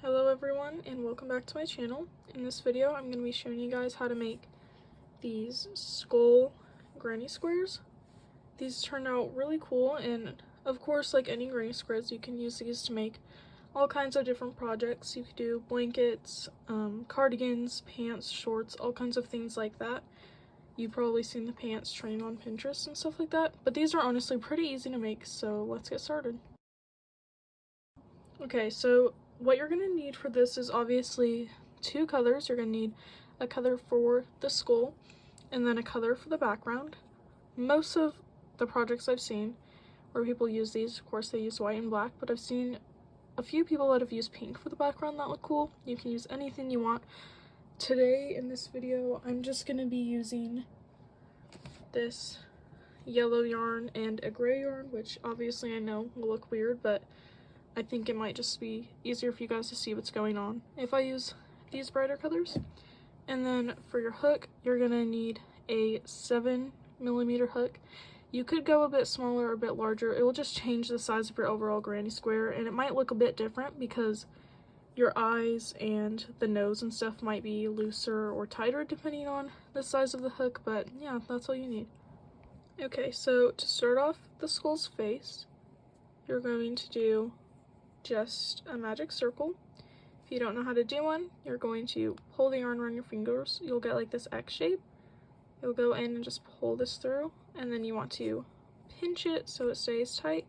Hello everyone and welcome back to my channel. In this video I'm going to be showing you guys how to make these skull granny squares. These turned out really cool, and of course, like any granny squares, you can use these to make all kinds of different projects. You could do blankets, cardigans, pants, shorts, all kinds of things like that. You've probably seen the pants trend on Pinterest and stuff like that, but these are honestly pretty easy to make, so let's get started. Okay, so what you're going to need for this is obviously two colors. You're going to need a color for the skull and then a color for the background. Most of the projects I've seen where people use these, of course they use white and black, but I've seen a few people that have used pink for the background that look cool. You can use anything you want. Today in this video I'm just going to be using this yellow yarn and a gray yarn, which obviously I know will look weird, but I think it might just be easier for you guys to see what's going on if I use these brighter colors. And then for your hook, you're gonna need a 7mm hook. You could go a bit smaller or a bit larger. It will just change the size of your overall granny square, and it might look a bit different because your eyes and the nose and stuff might be looser or tighter depending on the size of the hook, but yeah, that's all you need. Okay, so to start off the skull's face, you're going to do just a magic circle. If you don't know how to do one, you're going to pull the yarn around your fingers. You'll get like this X shape. You'll go in and just pull this through, and then you want to pinch it so it stays tight.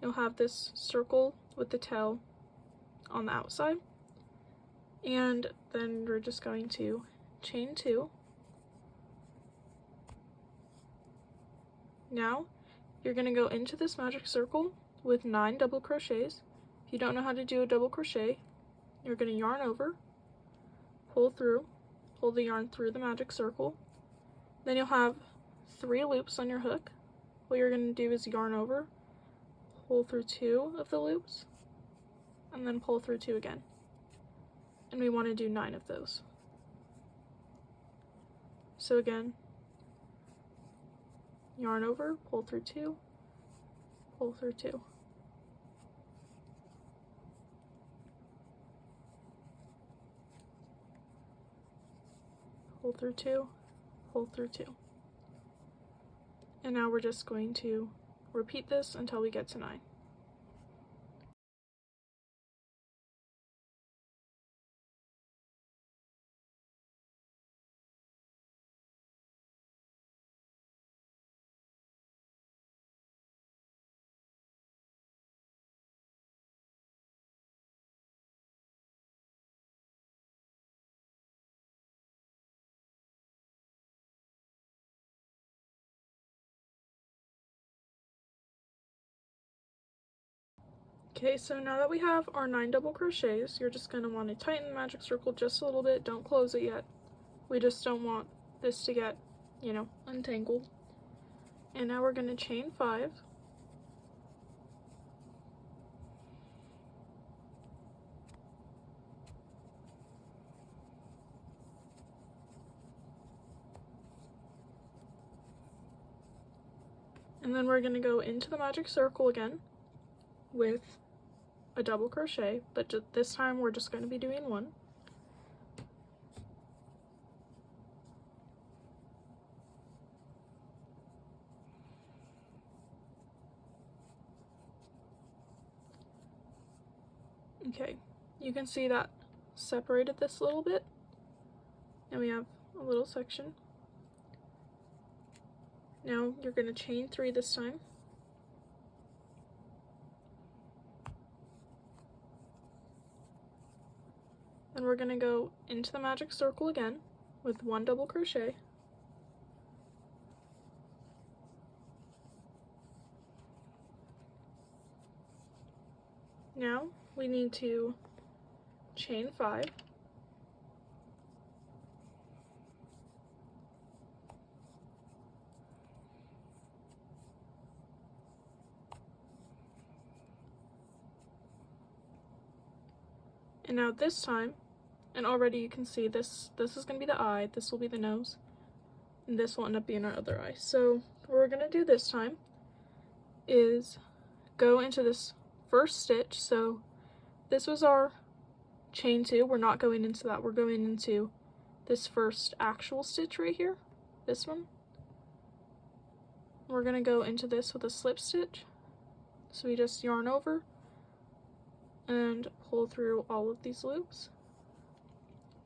You'll have this circle with the tail on the outside, and then we're just going to chain 2. Now you're going to go into this magic circle with 9 double crochets. If you don't know how to do a double crochet, you're going to yarn over, pull the yarn through the magic circle. Then you'll have 3 loops on your hook. What you're going to do is yarn over, pull through 2 of the loops, and then pull through 2 again. And we want to do 9 of those. So again, yarn over, pull through 2, pull through 2. Pull through 2, pull through 2. And now we're just going to repeat this until we get to 9. Okay, so now that we have our 9 double crochets, you're just going to want to tighten the magic circle just a little bit. Don't close it yet. We just don't want this to get, untangled. And now we're going to chain 5. And then we're going to go into the magic circle again with a double crochet, but this time we're just going to be doing 1. Okay, you can see that separated this a little bit, and we have a little section. Now you're going to chain 3 this time. Then we're going to go into the magic circle again with 1 double crochet. Now we need to chain 5. And now this time, and already you can see this is going to be the eye, this will be the nose, and this will end up being our other eye. So what we're going to do this time is go into this first stitch. So this was our chain 2. We're not going into that. We're going into this first actual stitch right here, this one. We're going to go into this with a slip stitch. So we just yarn over and pull through all of these loops.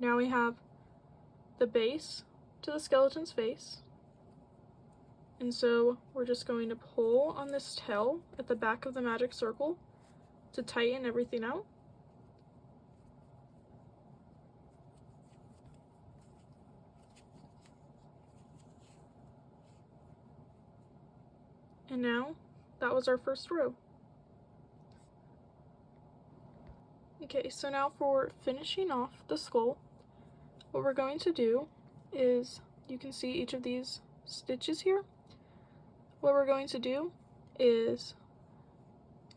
Now we have the base to the skeleton's face. And so we're just going to pull on this tail at the back of the magic circle to tighten everything out. And now that was our first row. Okay, so now for finishing off the skull, what we're going to do is, you can see each of these stitches here. What we're going to do is,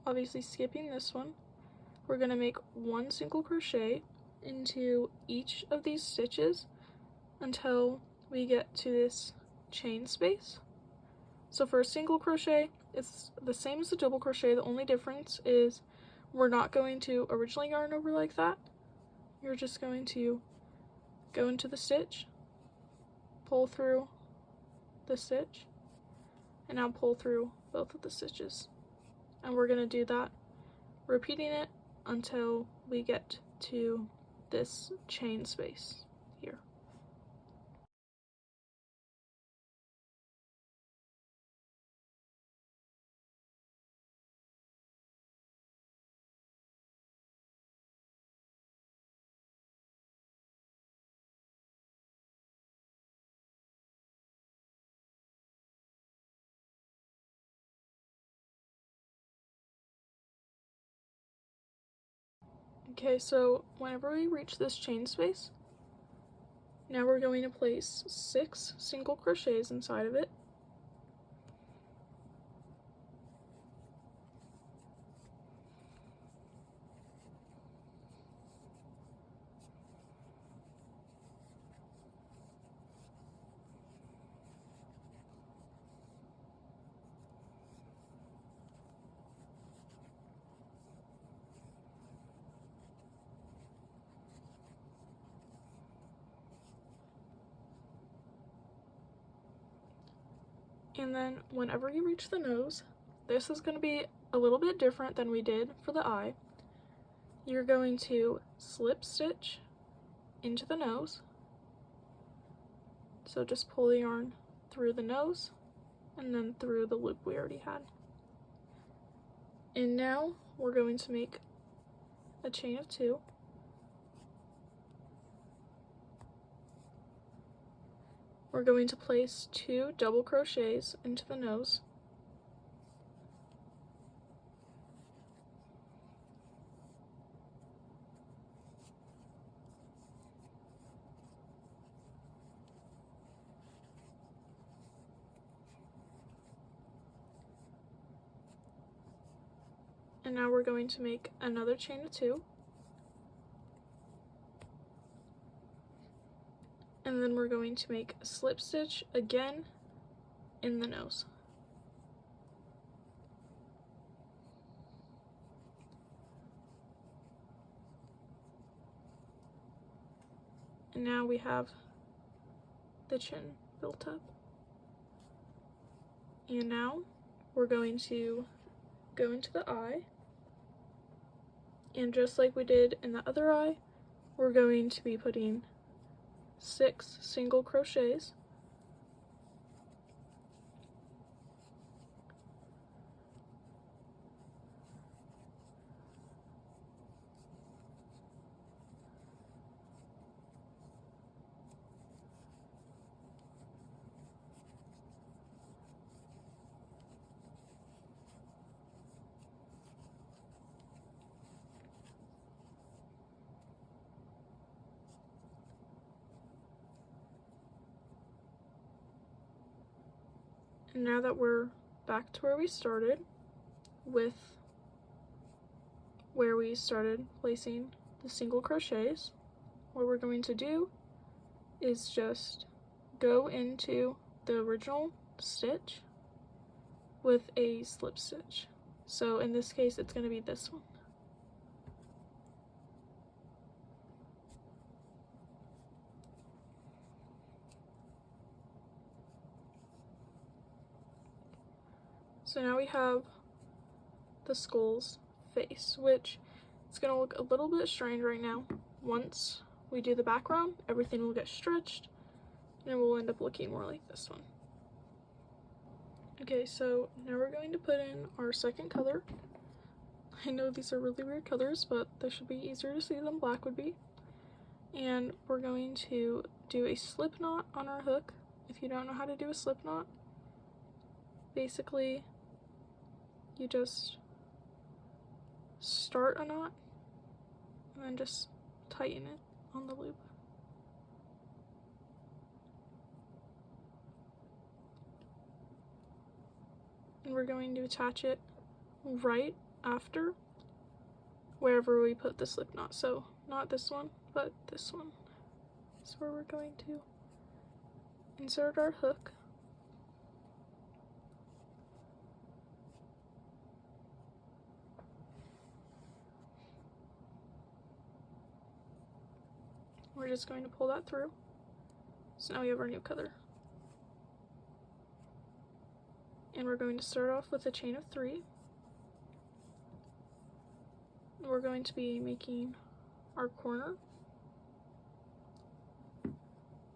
obviously skipping this one, we're going to make 1 single crochet into each of these stitches until we get to this chain space. So for a single crochet, it's the same as a double crochet. The only difference is we're not going to originally yarn over like that. You're just going to go into the stitch, pull through the stitch, and now pull through both of the stitches. And we're going to do that, repeating it until we get to this chain space here. Okay, so whenever we reach this chain space, now we're going to place 6 single crochets inside of it. And then whenever you reach the nose, this is going to be a little bit different than we did for the eye. You're going to slip stitch into the nose. So just pull the yarn through the nose and then through the loop we already had. And now we're going to make a chain of 2. We're going to place 2 double crochets into the nose. And now we're going to make another chain of 2. And then we're going to make a slip stitch again in the nose. And now we have the chin built up. And now we're going to go into the eye. And just like we did in the other eye, we're going to be putting 6 single crochets. And now that we're back to where we started, with where we started placing the single crochets, what we're going to do is just go into the original stitch with a slip stitch. So in this case, it's going to be this one. So now we have the skull's face, which it's going to look a little bit strange right now. Once we do the background, everything will get stretched and it will end up looking more like this one. Okay, so now we're going to put in our second color. I know these are really weird colors, but they should be easier to see than black would be. And we're going to do a slip knot on our hook. If you don't know how to do a slip knot, basically you just start a knot and then just tighten it on the loop. And we're going to attach it right after wherever we put the slip knot. So not this one, but this one. So where we're going to insert our hook. We're just going to pull that through. So now we have our new color. And we're going to start off with a chain of 3. We're going to be making our corner,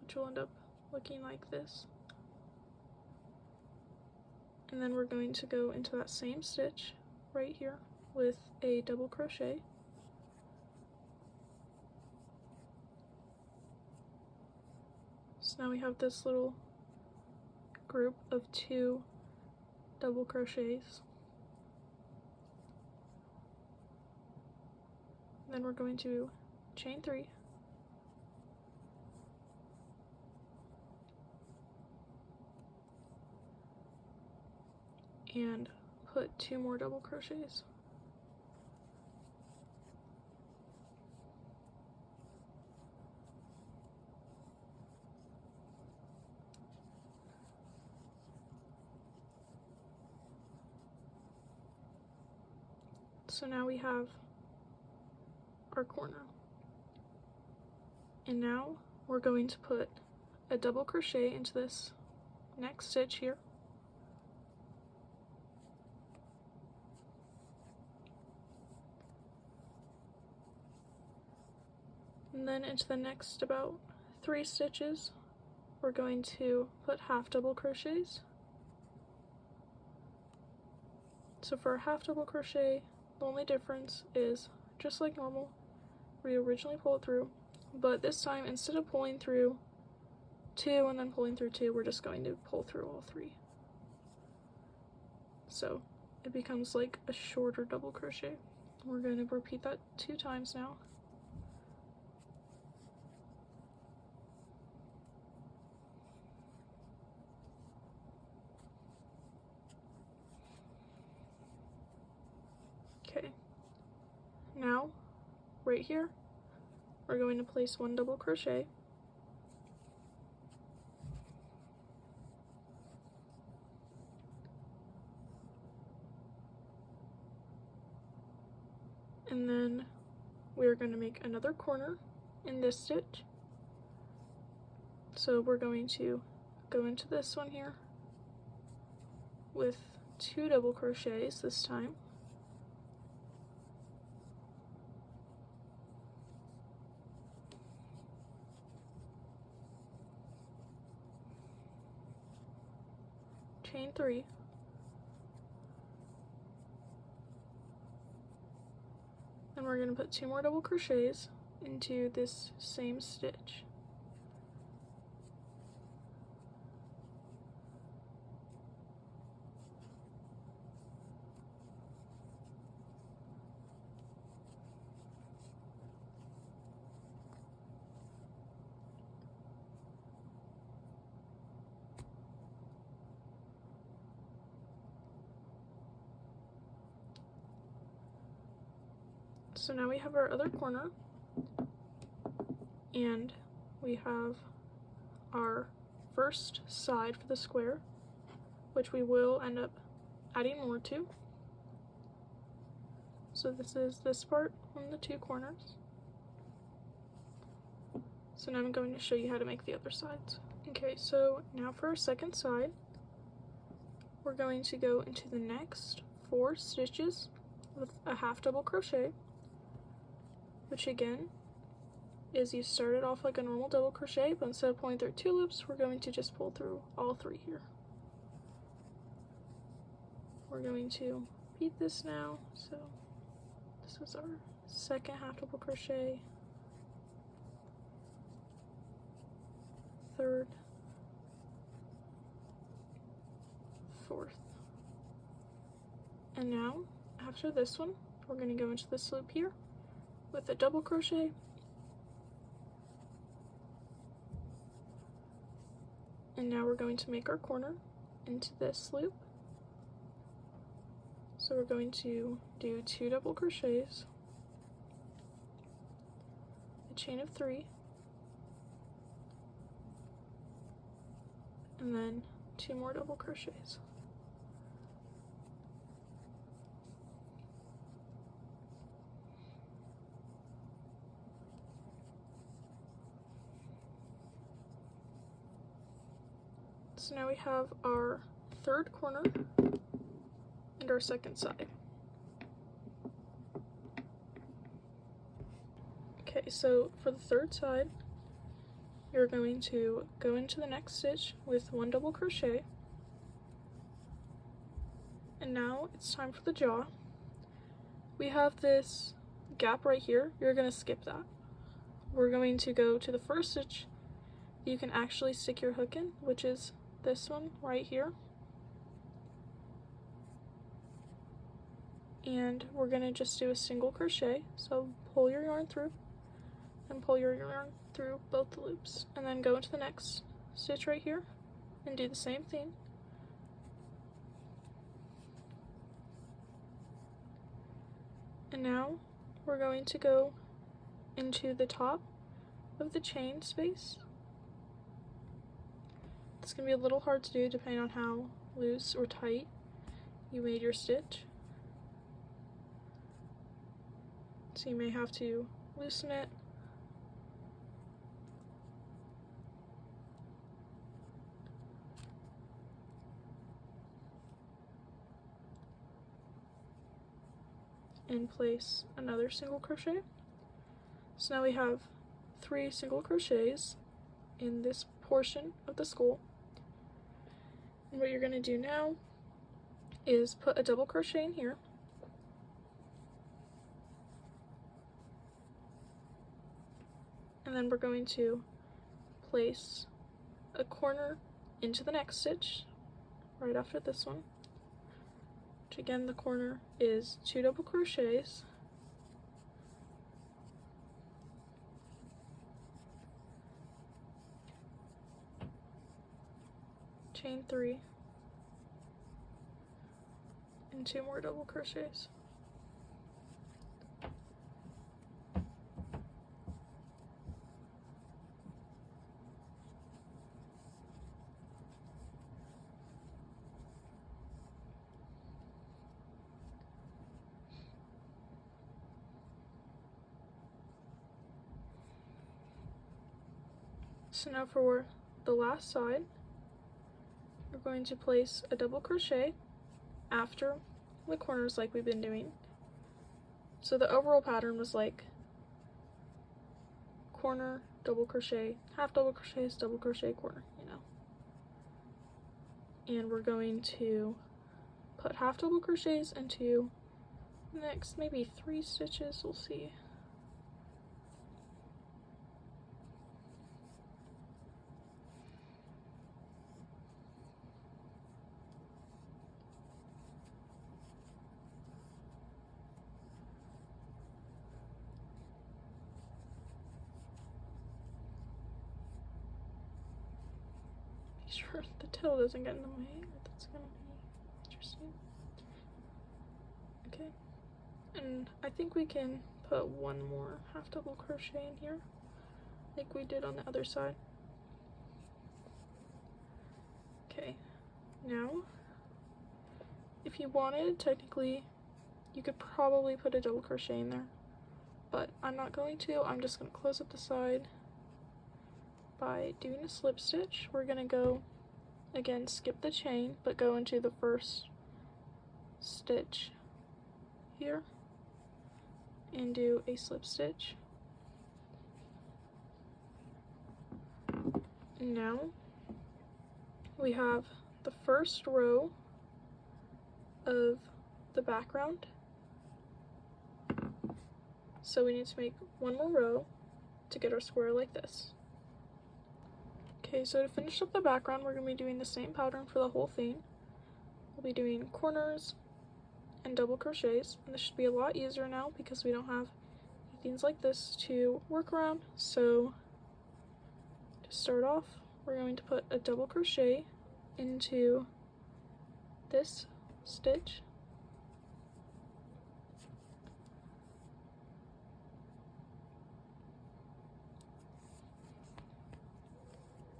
which will end up looking like this. And then we're going to go into that same stitch right here with a double crochet. So now we have this little group of 2 double crochets. Then we're going to chain 3. And put 2 more double crochets. So now we have our corner. And now we're going to put a double crochet into this next stitch here. And then into the next about 3 stitches, we're going to put half double crochets. So for a half double crochet, the only difference is, just like normal, we originally pulled through, but this time instead of pulling through 2 and then pulling through 2, we're just going to pull through all 3. So it becomes like a shorter double crochet. We're going to repeat that 2 times now. Okay, now right here we're going to place 1 double crochet, and then we're going to make another corner in this stitch. So we're going to go into this one here with 2 double crochets this time. Chain 3. And we're going to put 2 more double crochets into this same stitch. So now we have our other corner, and we have our first side for the square, which we will end up adding more to. So this is this part from the 2 corners. So now I'm going to show you how to make the other sides. Okay, so now for our second side, we're going to go into the next 4 stitches with a half double crochet, which again is you started off like a normal double crochet, but instead of pulling through 2 loops, we're going to just pull through all 3 here. We're going to repeat this now. So this is our second half double crochet, third, fourth. And now after this one, we're going to go into this loop here with a double crochet, and now we're going to make our corner into this loop. So we're going to do 2 double crochets, a chain of 3, and then 2 more double crochets. So now we have our third corner and our second side. Okay, so for the third side, you're going to go into the next stitch with 1 double crochet, and now it's time for the jaw. We have this gap right here. You're going to skip that. We're going to go to the first stitch you can actually stick your hook in, which is this one right here. And we're going to just do a single crochet. So pull your yarn through and pull your yarn through both the loops, and then go into the next stitch right here and do the same thing. And now we're going to go into the top of the chain space. It's going to be a little hard to do depending on how loose or tight you made your stitch. So you may have to loosen it. And place another single crochet. So now we have 3 single crochets in this portion of the skull. And what you're going to do now is put a double crochet in here, and then we're going to place a corner into the next stitch right after this one, which again the corner is 2 double crochets, chain 3, and 2 more double crochets. So now for the last side, we're going to place a double crochet after the corners like we've been doing. So the overall pattern was like corner, double crochet, half double crochets, double crochet, corner, you know. And we're going to put half double crochets into the next maybe 3 stitches, we'll see. Sure the tail doesn't get in the way. That's gonna be interesting. Okay, and I think we can put 1 more half double crochet in here like we did on the other side. Okay, now if you wanted, technically you could probably put a double crochet in there, but I'm not going to. I'm just going to close up the side by doing a slip stitch. We're going to go again, skip the chain, but go into the first stitch here and do a slip stitch. Now we have the first row of the background, so we need to make one more row to get our square like this. Okay, so to finish up the background, we're going to be doing the same pattern for the whole thing. We'll be doing corners and double crochets, and this should be a lot easier now because we don't have things like this to work around. So to start off, we're going to put a double crochet into this stitch,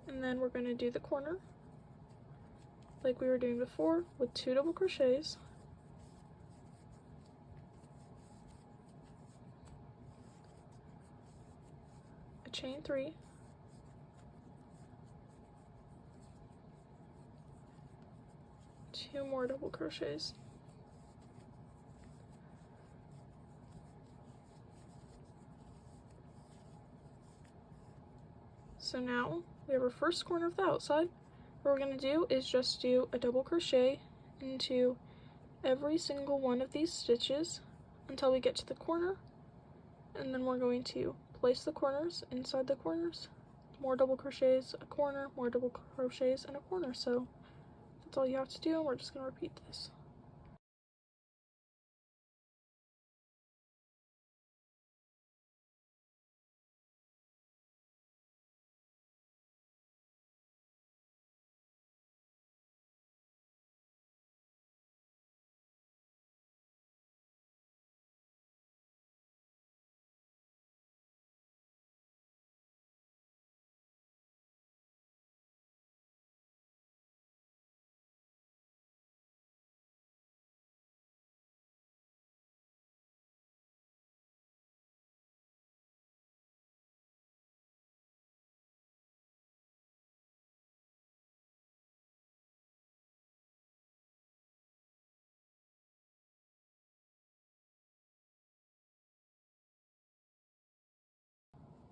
and then we're going to do the corner like we were doing before with 2 double crochets, a chain 3, two more double crochets, so now we have our first corner of the outside. What we're going to do is just do a double crochet into every single one of these stitches until we get to the corner, and then we're going to place the corners inside the corners, more double crochets, a corner, more double crochets, and a corner. So that's all you have to do, and we're just going to repeat this.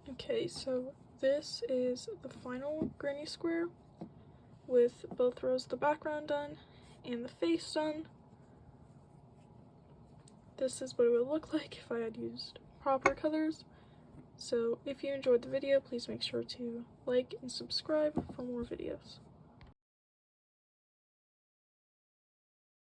Okay, so this is the final granny square with both rows of the background done and the face done. This is what it would look like if I had used proper colors. So if you enjoyed the video, please make sure to like and subscribe for more videos.